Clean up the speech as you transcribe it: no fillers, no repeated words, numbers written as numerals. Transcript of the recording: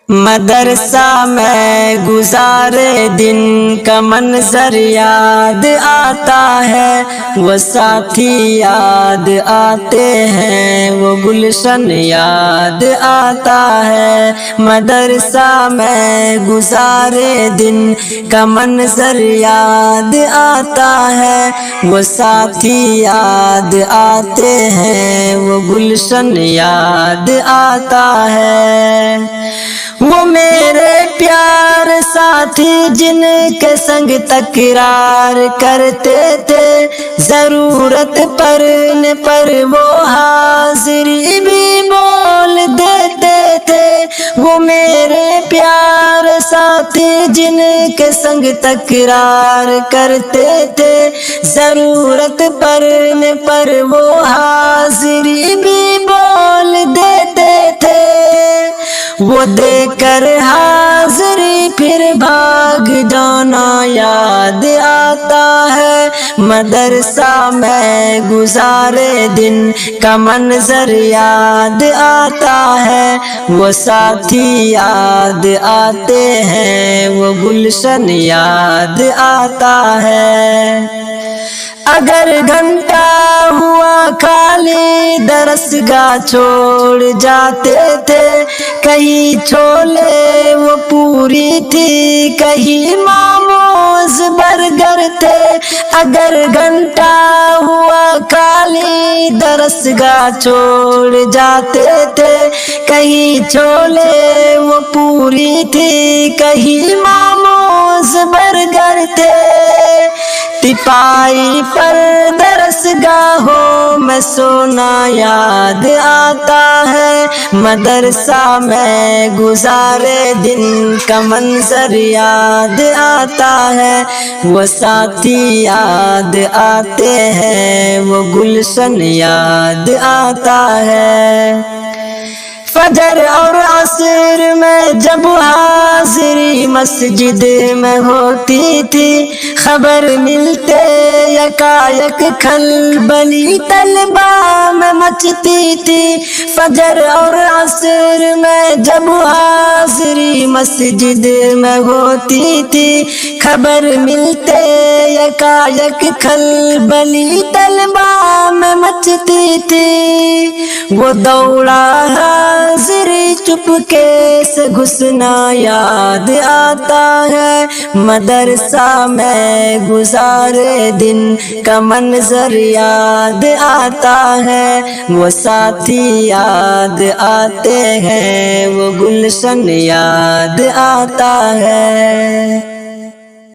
مدرسہ میں گزارے دن کا منظر یاد آتا ہے، وہ ساتھی یاد آتے ہیں، وہ گلشن یاد آتا ہے۔ مدرسہ میں گزارے دن کا منظر یاد آتا ہے، وہ ساتھی یاد آتے ہیں، وہ گلشن یاد آتا ہے۔ وہ میرے پیار ساتھی جن کے سنگ تکرار کرتے تھے، ضرورت پڑنے پر وہ حاضری بھی بول دیتے تھے۔ وہ میرے پیار ساتھی جن کے سنگ تکرار کرتے تھے، ضرورت پڑنے پر وہ حاضری بھی بول دیتے تھے۔ وہ دے کر حاضری پھر بھاگ جانا یاد آتا ہے، مدرسہ میں گزارے دن کا منظر یاد آتا ہے، وہ ساتھی یاد آتے ہیں، وہ گلشن یاد آتا ہے۔ اگر گھنٹہ ہوا خالی درسگاہ چھوڑ جاتے تھے، کہیں چھولے وہ پوری تھی، کہیں موموز برگر تھے۔ اگر گھنٹہ ہوا خالی درسگاہ چھوڑ جاتے تھے، کہیں چھولے وہ پوری تھی، کہیں موموز برگر تھے۔ تپائی پر درسگاہوں میں سونا یاد آتا ہے، مدرسہ میں گزارے دن کا منظر یاد آتا ہے، وہ ساتھی یاد آتے ہیں، وہ گلشن یاد آتا ہے۔ فجر اور عصر میں جب حاضری مسجد میں ہوتی تھی، خبر ملتے یکایک کھلبلی طلبہ میں مچتی تھی۔ فجر اور عصر میں جب حاضری مسجد میں ہوتی تھی، خبر ملتے یکایک کھلبلی طلبہ میں مچتی تھی۔ وہ دوڑا حاضری چپکے سے گھسنا یاد آتا ہے، مدرسہ میں گزارے دن کا منظر یاد آتا ہے، وہ ساتھی یاد آتے ہیں، وہ گلشن یاد آتا ہے۔